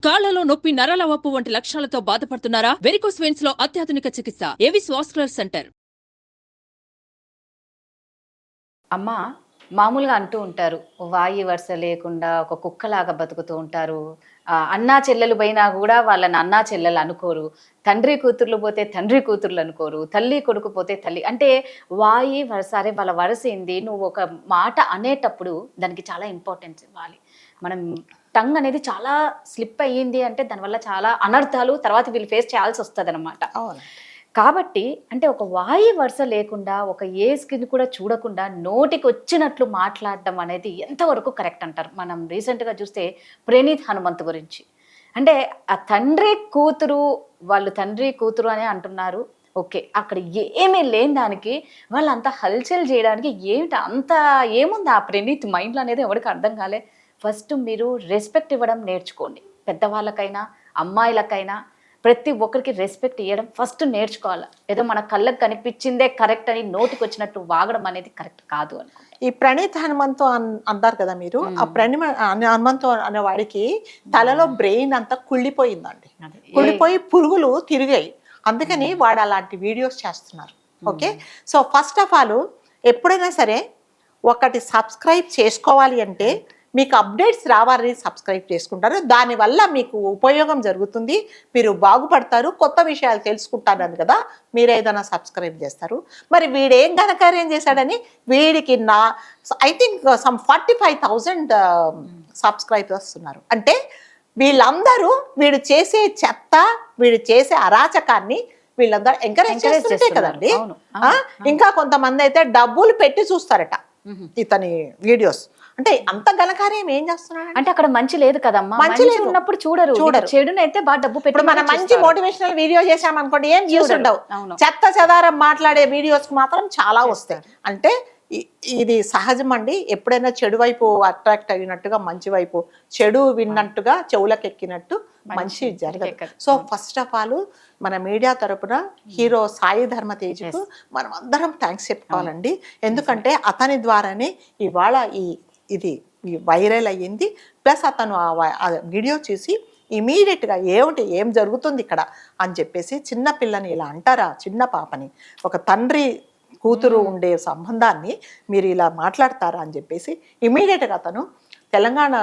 కాళ్లలో నొప్పి, నరాల వాపు వంటి లక్షణాలతో బాధపడుతున్నారా? వెరికోస్ వెయిన్స్ లో అత్యాధునిక చికిత్స ఏవిస్ వాస్కులర్ సెంటర్. అమ్మ మామూలుగా అంటూ ఉంటారు, వాయి వరుస లేకుండా ఒక కుక్కలాగా బతుకుతూ ఉంటారు. అన్నా చెల్లెలు పోయినా కూడా వాళ్ళని అన్నా చెల్లెలు అనుకోరు. తండ్రి కూతుర్లు పోతే తండ్రి కూతుర్లు అనుకోరు. తల్లి కొడుకు పోతే తల్లి అంటే వాయి వరుస. అరే వాళ్ళ వరుస ఏంది? నువ్వు ఒక మాట అనేటప్పుడు దానికి చాలా ఇంపార్టెన్స్ ఇవ్వాలి. మనం టంగ్ అనేది చాలా స్లిప్ అయ్యింది అంటే దానివల్ల చాలా అనర్థాలు తర్వాత వీళ్ళు ఫేస్ చేయాల్సి వస్తుంది అనమాట. కాబట్టి అంటే ఒక వాయి వరుస లేకుండా ఒక ఏ స్కిన్ కూడా చూడకుండా నోటికి వచ్చినట్లు మాట్లాడడం అనేది ఎంతవరకు కరెక్ట్ అంటారు? మనం రీసెంట్గా చూస్తే ప్రణీత్ హనుమంత్ గురించి, అంటే ఆ తండ్రి కూతురు, వాళ్ళు తండ్రి కూతురు అనే అంటున్నారు. ఓకే, అక్కడ ఏమీ లేని దానికి వాళ్ళు అంత హల్చల్ చేయడానికి ఏమిటి అంత ఏముంది ఆ ప్రణీత్ మైండ్లో అనేది ఎవరికి అర్థం కాలే. ఫస్ట్ మీరు రెస్పెక్ట్ ఇవ్వడం నేర్చుకోండి. పెద్దవాళ్ళకైనా అమ్మాయిలకైనా ప్రతి ఒక్కరికి రెస్పెక్ట్ ఇవ్వడం ఫస్ట్ నేర్చుకోవాలి. ఏదో మన కళ్ళకు కనిపించిందే కరెక్ట్ అని నోటికి వచ్చినట్టు వాగడం అనేది కరెక్ట్ కాదు అనుకుంటా. ఈ ప్రణీత్ హనుమంతు అంటారు కదా మీరు, ఆ హనుమంతు అనే వాడికి తలలో బ్రెయిన్ అంతా కుళ్ళిపోయిందండి. కుళ్ళిపోయి పురుగులు తిరిగాయి. అందుకని వాడు అలాంటి వీడియోస్ చేస్తున్నారు. Okay, so first of all ఎప్పుడైనా సరే ఒకటి సబ్స్క్రైబ్ చేసుకోవాలి అంటే మీకు అప్డేట్స్ రావాలని సబ్స్క్రైబ్ చేసుకుంటారు. దానివల్ల మీకు ఉపయోగం జరుగుతుంది, మీరు బాగుపడతారు, కొత్త విషయాలు తెలుసుకుంటారని కదా మీరు ఏదైనా సబ్స్క్రైబ్ చేస్తారు. మరి వీడేం ఘనకార్యం చేశాడని వీడికి ఐ థింక్ సమ్ 45,000 సబ్స్క్రైబర్స్ ఉన్నారు. అంటే వీళ్ళందరూ వీడు చేసే చెత్త, వీడు చేసే అరాచకాన్ని వీళ్ళందరూ ఎంకరేజ్ చేస్తుంటే కదండి. ఇంకా కొంతమంది అయితే డబ్బులు పెట్టి చూస్తారట ఇతని వీడియోస్. అంటే అంత ఘనకార్యం ఏం చేస్తున్నాడు అంటే అక్కడ మంచి లేదు కదమ్మా. మంచి ఉన్నప్పుడు చూడరు. చెడునైతే బాగా డబ్బు పెట్టి మనం మంచి మోటివేషనల్ వీడియో చేసామనుకోండి ఏం వ్యూస్ ఉండవు. చెత్త చెదారం మాట్లాడే వీడియోస్ మాత్రం చాలా వస్తాయి. అంటే ఇది సహజం అండి. ఎప్పుడైనా చెడు వైపు అట్రాక్ట్ అయినట్టుగా మంచి వైపు, చెడు విన్నట్టుగా చెవులకు ఎక్కినట్టు మంచి జరగదు. సో ఫస్ట్ ఆఫ్ ఆల్ మన మీడియా తరపున హీరో సాయి ధర్మ తేజ్కు మనం అందరం థ్యాంక్స్ చెప్పుకోవాలండి. ఎందుకంటే అతని ద్వారానే ఇవాళ ఇది వైరల్ అయ్యింది. ప్లస్ అతను ఆ వీడియో చూసి ఇమీడియట్గా ఏం జరుగుతుంది ఇక్కడ అని చెప్పేసి, చిన్న పిల్లని ఇలా అంటారా, చిన్న పాపని, ఒక తండ్రి కూతురు ఉండే సంబంధాన్ని మీరు ఇలా మాట్లాడతారా అని చెప్పేసి ఇమీడియట్గా అతను తెలంగాణ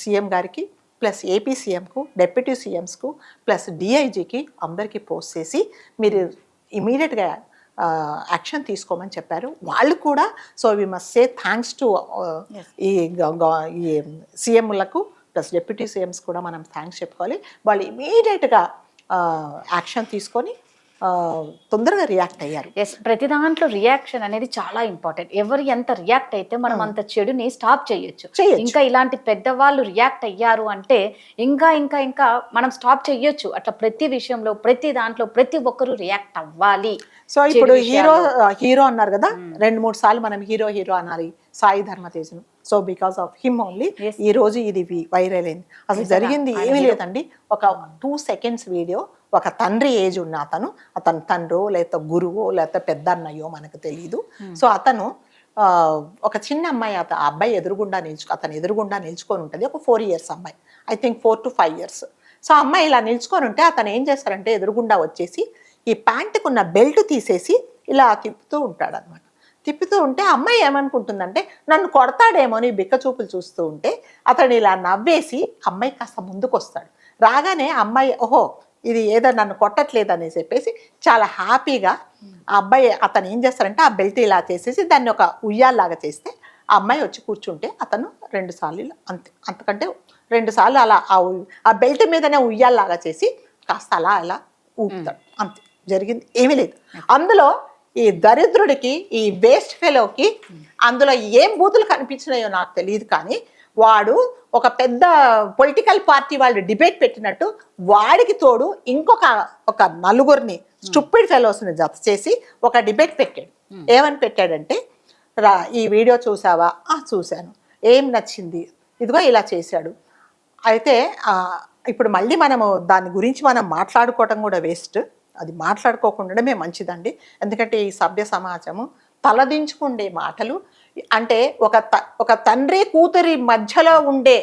సీఎం గారికి ప్లస్ ఏపీ సీఎంకు, డిప్యూటీ సీఎంస్కు ప్లస్ డిఐజీకి అందరికీ పోస్ట్ చేసి మీరు ఇమీడియట్గా యాక్షన్ తీసుకోమని చెప్పారు. వాళ్ళు కూడా so we must say thanks to ఈ సీఎంలకు ప్లస్ డిప్యూటీ సీఎంస్ కూడా మనం థ్యాంక్స్ చెప్పుకోవాలి. వాళ్ళు ఇమీడియట్గా యాక్షన్ తీసుకొని తొందరగా రియాక్ట్ అయ్యారు. ఎస్, ప్రతి దాంట్లో రియాక్షన్ అనేది చాలా ఇంపార్టెంట్. ఎవరు ఎంత రియాక్ట్ అయితే మనం అంత చెడుని స్టాప్ చేయొచ్చు. ఇంకా ఇలాంటి పెద్దవాళ్ళు రియాక్ట్ అయ్యారు అంటే ఇంకా ఇంకా ఇంకా మనం స్టాప్ చేయొచ్చు. అట్లా ప్రతి విషయంలో, ప్రతి దాంట్లో ప్రతి ఒక్కరు రియాక్ట్ అవ్వాలి. సో ఇప్పుడు హీరో అన్నారు కదా, 2-3 సార్లు మనం హీరో అనాలి సాయి ధర్మ తేజ్ను. So because of him only ఈ రోజు ఇది వైరల్ అయింది. అసలు జరిగింది ఏమీ లేదండి. ఒక 2 seconds వీడియో. ఒక తండ్రి ఏజ్ ఉన్న అతను తండ్రో లేకపోతే గురువో లేకపోతే పెద్ద అన్నయ్యో మనకు తెలియదు. సో అతను ఒక చిన్న అమ్మాయి, అబ్బాయి అతను ఎదురుగుండా నిల్చుకొని ఉంటుంది. ఒక 4 years అమ్మాయి, I think 4 to 5 years. So అమ్మాయి ఇలా నిల్చుకొని ఉంటే అతను ఏం చేస్తారంటే ఎదురుగుండా వచ్చేసి ఈ ప్యాంటుకున్న బెల్ట్ తీసేసి ఇలా తిప్పుతూ ఉంటాడు అనమాట. తిప్పుతూ ఉంటే అమ్మాయి ఏమనుకుంటుందంటే నన్ను కొడతాడేమో అని బిక్క చూపులు చూస్తూ ఉంటే అతను ఇలా నవ్వేసి అమ్మాయి కాస్త ముందుకు వస్తాడు. రాగానే అమ్మాయి ఓహో ఇది ఏదో నన్ను కొట్టట్లేదు అని చెప్పేసి చాలా హ్యాపీగా ఆ అబ్బాయి అతను ఏం చేస్తారంటే ఆ బెల్ట్ ఇలా చేసేసి దాన్ని ఒక ఉయ్యాల్లాగా చేస్తే ఆ అమ్మాయి వచ్చి కూర్చుంటే అతను 2 సార్లు అంతకంటే 2 సార్లు అలా ఆ బెల్ట్ మీదనే ఉయ్యాల్లాగా చేసి కాస్త అలా ఊపుతాడు. అంతే, జరిగింది ఏమీ లేదు. అందులో ఈ దరిద్రుడికి, ఈ వేస్ట్ ఫెలోకి అందులో ఏం బూతులు కనిపించినాయో నాకు తెలియదు, కానీ వాడు ఒక పెద్ద పొలిటికల్ పార్టీ వాళ్ళు డిబేట్ పెట్టినట్టు వాడికి తోడు ఒక నలుగురిని స్టూపిడ్ ఫెలోస్ని జత చేసి ఒక డిబేట్ పెట్టాడు. ఏమని పెట్టాడంటే, ఈ వీడియో చూసావా? చూశాను. ఏం నచ్చింది? ఇదిగో ఇలా చేశాడు. అయితే ఇప్పుడు మళ్ళీ మనము దాని గురించి మనం మాట్లాడుకోవటం కూడా వేస్ట్. అది మాట్లాడుకోకుండానే మంచిదండి. ఎందుకంటే ఈ సభ్య సమాజము తలదించుకుండే మాటలు, అంటే ఒక తండ్రి కూతురి మధ్యలో ఉండే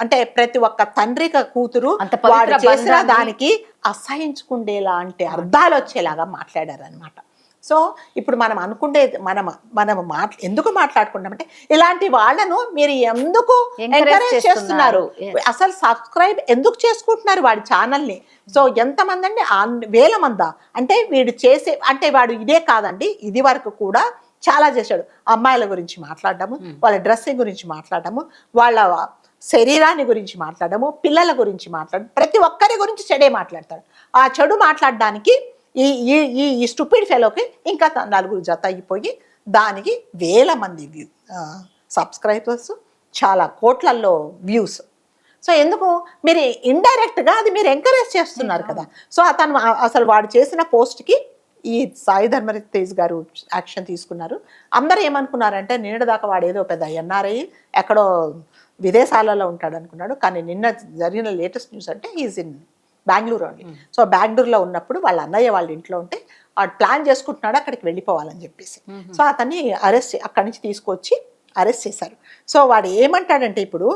అంటే ప్రతి ఒక్క తండ్రికి కూతురు అంత పవిత్ర వాడు చేసిన బంధాన్ని- దానికి అసహించుకుండేలాంటి అర్థాలు వచ్చేలాగా మాట్లాడారు అనమాట. సో ఇప్పుడు మనం అనుకుంటే మనం ఎందుకు మాట్లాడుకుంటామంటే ఇలాంటి వాళ్ళను మీరు ఎందుకు ఎంకరేజ్ చేస్తున్నారు, అసలు సబ్స్క్రైబ్ ఎందుకు చేసుకుంటున్నారు వాడి ఛానల్ని? సో ఎంతమంది అండి, వేల మందా? అంటే వీడు చేసే, అంటే వాడు ఇదే కాదండి, ఇది వరకు కూడా చాలా చేశాడు. అమ్మాయిల గురించి మాట్లాడడము, వాళ్ళ డ్రెస్సింగ్ గురించి మాట్లాడడము, వాళ్ళ శరీరాన్ని గురించి మాట్లాడము, పిల్లల గురించి మాట్లాడడం, ప్రతి ఒక్కరి గురించి చెడే మాట్లాడతాడు. ఆ చెడు మాట్లాడడానికి ఈ స్టూపిడ్ ఫెలోకి ఇంకా నలుగురు జత అయిపోయి దానికి వేల మంది సబ్స్క్రైబర్స్, చాలా కోట్లల్లో వ్యూస్. సో ఎందుకు మీరు ఇండైరెక్ట్గా అది మీరు ఎంకరేజ్ చేస్తున్నారు కదా. సో అతను అసలు వాడు చేసిన పోస్ట్కి ఈ సాయి ధర్మ తేజ్ గారు యాక్షన్ తీసుకున్నారు. అందరూ ఏమనుకున్నారంటే నిన్నటిదాకా వాడు ఏదో పెద్ద ఎన్ఆర్ఐ ఎక్కడో విదేశాలలో ఉంటాడు అనుకున్నాడు. కానీ నిన్న జరిగిన లేటెస్ట్ న్యూస్ అంటే ఈజ్ ఇన్ బెంగళూరు అండి. సో బెంగళూరులో ఉన్నప్పుడు వాళ్ళ అన్నయ్య వాళ్ళ ఇంట్లో ఉంటే వాడు ప్లాన్ చేసుకుంటున్నాడు అక్కడికి వెళ్ళిపోవాలని చెప్పేసి. సో అతన్ని అక్కడి నుంచి తీసుకొచ్చి అరెస్ట్ చేశారు. సో వాడు ఏమంటాడంటే ఇప్పుడు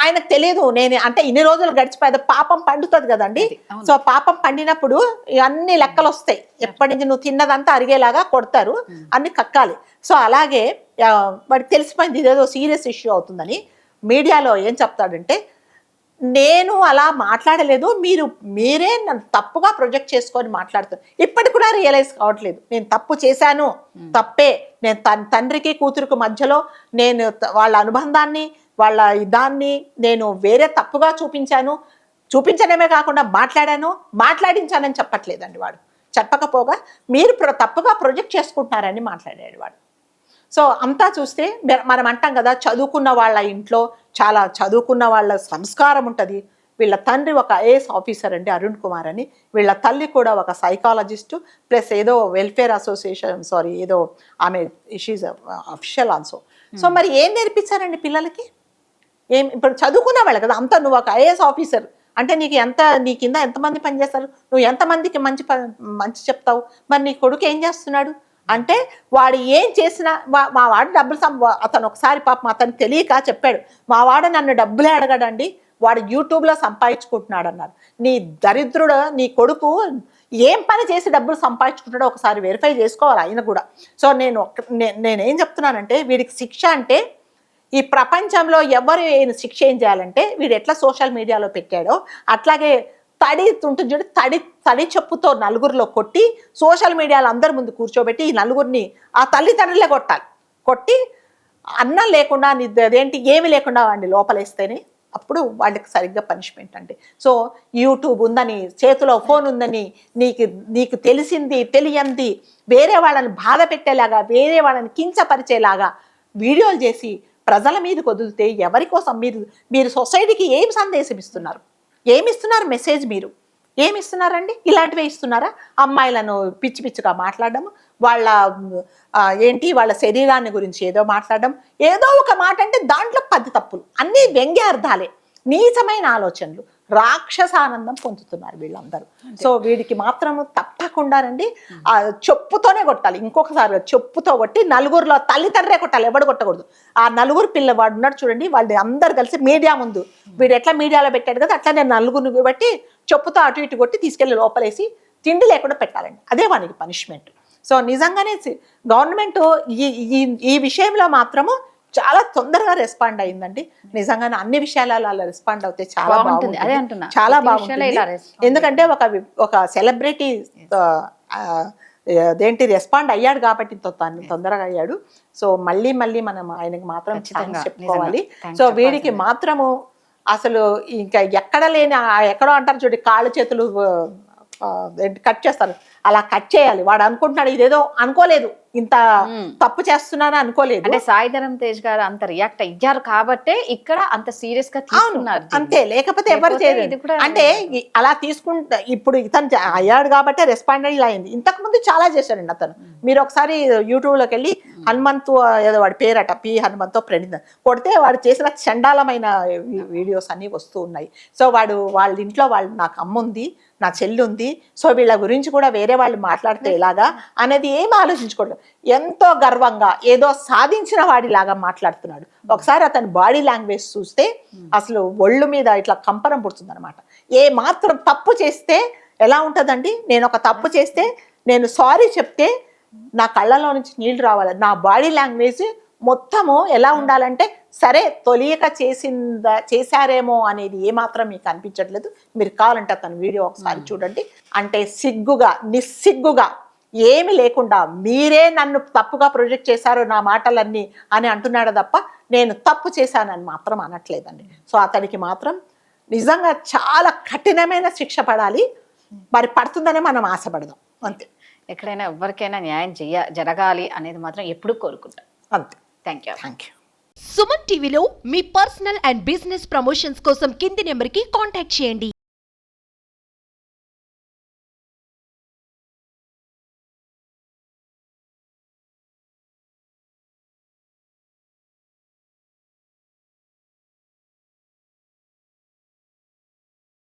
ఆయనకు తెలియదు, నేను అంటే ఇన్ని రోజులు గడిచిపోయేది, పాపం పండుతుంది కదండి. సో పాపం పండినప్పుడు అన్ని లెక్కలు వస్తాయి, ఎప్పటి నుంచి నువ్వు తిన్నదంతా అరిగేలాగా కొడతారు, అన్ని కక్కాలి. సో అలాగే వాడికి తెలిసిపోయింది ఇదేదో సీరియస్ ఇష్యూ అవుతుందని. మీడియాలో ఏం చెప్తాడంటే, నేను అలా మాట్లాడలేదు, మీరే నన్ను తప్పుగా ప్రొజెక్ట్ చేసుకొని మాట్లాడుతాను. ఇప్పటికి కూడా రియలైజ్ కావట్లేదు నేను తప్పు చేశాను, తప్పే. నేను తండ్రికి కూతురుకు మధ్యలో నేను వాళ్ళ అనుబంధాన్ని, వాళ్ళ దాన్ని నేను వేరే తప్పుగా చూపించడమే కాకుండా మాట్లాడించానని చెప్పట్లేదండి వాడు. చెప్పకపోగా మీరు తప్పుగా ప్రొజెక్ట్ చేసుకుంటున్నారని మాట్లాడాడు వాడు. సో అంతా చూస్తే మనం అంటాం కదా, చదువుకున్న వాళ్ళ ఇంట్లో చాలా చదువుకున్న వాళ్ళ సంస్కారం ఉంటుంది. వీళ్ళ తండ్రి ఒక ఐఏఎస్ ఆఫీసర్ అండి, అరుణ్ కుమార్ అని. వీళ్ళ తల్లి కూడా ఒక సైకాలజిస్టు ప్లస్ ఏదో వెల్ఫేర్ అసోసియేషన్, ఏదో ఆమె షీజ్ అఫిషియల్ ఆల్సో. సో మరి ఏం నేర్పించారండి పిల్లలకి? ఇప్పుడు చదువుకున్న వాళ్ళు కదా అంతా. నువ్వు ఒక ఐఏఎస్ ఆఫీసర్ అంటే నీ కింద ఎంతమంది పనిచేస్తారు, నువ్వు ఎంతమందికి మంచి చెప్తావు? మరి నీ కొడుకు ఏం చేస్తున్నాడు అంటే, వాడు ఏం చేసినా మా వాడు డబ్బులు అతను ఒకసారి పాపం అతను తెలియక చెప్పాడు, మా వాడు నన్ను డబ్బులే అడగడండి, వాడు యూట్యూబ్లో సంపాదించుకుంటున్నాడు అన్నారు. నీ దరిద్రుడు నీ కొడుకు ఏం పని చేసి డబ్బులు సంపాదించుకుంటాడో ఒకసారి వెరిఫై చేసుకోవాలి ఆయన కూడా. సో నేనేం చెప్తున్నానంటే, వీడికి శిక్ష అంటే ఈ ప్రపంచంలో ఎవరు శిక్ష ఏం చేయాలంటే, వీడు ఎట్లా సోషల్ మీడియాలో పెట్టాడో అట్లాగే తడి ఉంటుంది చూడు, తడి చెప్పుతో నలుగురిలో కొట్టి సోషల్ మీడియాలో అందరి ముందు కూర్చోబెట్టి ఈ నలుగురిని ఆ తల్లిదండ్రులే కొట్టి అన్నం లేకుండా అదేంటి ఏమి లేకుండా వాడిని లోపలేస్తేనే అప్పుడు వాళ్ళకి సరిగ్గా పనిష్మెంట్ అండి. సో యూట్యూబ్ ఉందని, చేతిలో ఫోన్ ఉందని, నీకు తెలిసింది తెలియంది వేరే వాళ్ళని బాధ పెట్టేలాగా, వేరే వాళ్ళని కించపరిచేలాగా వీడియోలు చేసి ప్రజల మీదకి వదిలితే ఎవరి కోసం? మీరు సొసైటీకి ఏం సందేశం ఇస్తున్నారు? ఏమిస్తున్నారు మెసేజ్? మీరు ఏమిస్తున్నారండి? ఇలాంటివే ఇస్తున్నారా? అమ్మాయిలను పిచ్చి పిచ్చిగా మాట్లాడడం, వాళ్ళ శరీరాన్ని గురించి ఏదో మాట్లాడడం, ఏదో ఒక మాట అంటే దాంట్లో 10 తప్పులు, అన్నీ వ్యంగ్యార్థాలే, నీచమైన ఆలోచనలు, రాక్షసానందం పొందుతున్నారు వీళ్ళందరూ. సో వీడికి మాత్రము తప్పకుండానండి చెప్పుతోనే కొట్టాలి. ఇంకొకసారి చెప్పుతో కొట్టి నలుగురిలో తల్లిదండ్రే కొట్టాలి, ఎవడు కొట్టకూడదు. ఆ నలుగురు పిల్లవాడు ఉన్నాడు చూడండి, వాళ్ళు అందరు కలిసి మీడియా ముందు, వీడు ఎట్లా మీడియాలో పెట్టాడు కదా అట్లా నేను నలుగురిని బట్టి చెప్పుతో అటు ఇటు కొట్టి తీసుకెళ్ళి లోపలేసి తిండి లేకుండా పెట్టాలండి. అదే వానికి పనిష్మెంట్. సో నిజంగానే గవర్నమెంట్ ఈ విషయంలో మాత్రము చాలా తొందరగా రెస్పాండ్ అయిందండి. నిజంగానే అన్ని విషయాలలో అలా రెస్పాండ్ అవుతే చాలా బాగుంటుంది, చాలా బాగుంటుంది. ఎందుకంటే ఒక సెలబ్రిటీ అదేంటి రెస్పాండ్ అయ్యాడు కాబట్టి తొందరగా అయ్యాడు. సో మళ్ళీ మనం ఆయనకి మాత్రం చెప్పుకోవాలి. సో వీడికి మాత్రము అసలు ఇంకా ఎక్కడ లేని, ఎక్కడో అంటారు చూడండి, కాళ్ళు చేతులు కట్ చేస్తారు, అలా కట్ చేయాలి. వాడు అనుకుంటున్నాడు, ఇదేదో అనుకోలేదు, ఇంత తప్పు చేస్తున్నాను అనుకోలేదు. అంటే సాయి ధరమ్ తేజ్ గారు అంత రియాక్ట్ అయ్యారు కాబట్టే ఇక్కడ అంత సీరియస్ గా తీసుకున్నారు అంతే, లేకపోతే ఎవరు చేయలేదు. అంటే అలా తీసుకుంటా ఇప్పుడు ఇతను అయ్యాడు కాబట్టే రెస్పాండ్ అయ్యి ఇలా అయింది. ఇంతకు ముందు చాలా చేశాడండి అతను. మీరు ఒకసారి యూట్యూబ్ లోకి వెళ్ళి హనుమంతు ఏదో వాడి పేరట పి హనుమంతో ప్రణిత కొడితే వాడు చేసిన చండాలమైన వీడియోస్ అన్ని వస్తూ ఉన్నాయి. సో వాళ్ళ ఇంట్లో నాకు అమ్మ ఉంది, నా చెల్లి ఉంది, సో వీళ్ళ గురించి కూడా వేరే వాళ్ళు మాట్లాడితే ఎలాగా అనేది ఏం ఆలోచించుకోవట్లేదు. ఎంతో గర్వంగా ఏదో సాధించిన వాడిలాగా మాట్లాడుతున్నాడు. ఒకసారి అతని బాడీ లాంగ్వేజ్ చూస్తే అసలు ఒళ్ళు మీద ఇట్లా కంపనం పుడుతుంది అనమాట. ఏ మాత్రం తప్పు చేస్తే ఎలా ఉంటుందండి, నేను ఒక తప్పు చేస్తే నేను సారీ చెప్తే నా కళ్ళలో నుంచి నీళ్లు రావాలి. నా బాడీ లాంగ్వేజ్ మొత్తము ఎలా ఉండాలంటే, సరే తొలియక చేశారేమో అనేది ఏమాత్రం మీకు అనిపించట్లేదు. మీరు కావాలంటే అతని వీడియో ఒకసారి చూడండి. అంటే సిగ్గుగా నిస్సిగ్గుగా ఏమి లేకుండా మీరే నన్ను తప్పుగా ప్రొజెక్ట్ చేశారు నా మాటలన్నీ అని అంటున్నాడు తప్ప నేను తప్పు చేశానని మాత్రం అనట్లేదండి. సో అతనికి మాత్రం నిజంగా చాలా కఠినమైన శిక్ష పడాలి. మరి పడుతుందనే మనం ఆశపడదాం అంతే. ఎక్కడైనా ఎవరికైనా న్యాయం జరగాలి అనేది మాత్రం ఎప్పుడు కోరుకుంటాం అంతే. Thank you. సుమన్ టీవీలో మీ పర్సనల్ అండ్ బిజినెస్ ప్రమోషన్స్ కోసం కింది నెంబర్కి కాంటాక్ట్ చేయండి.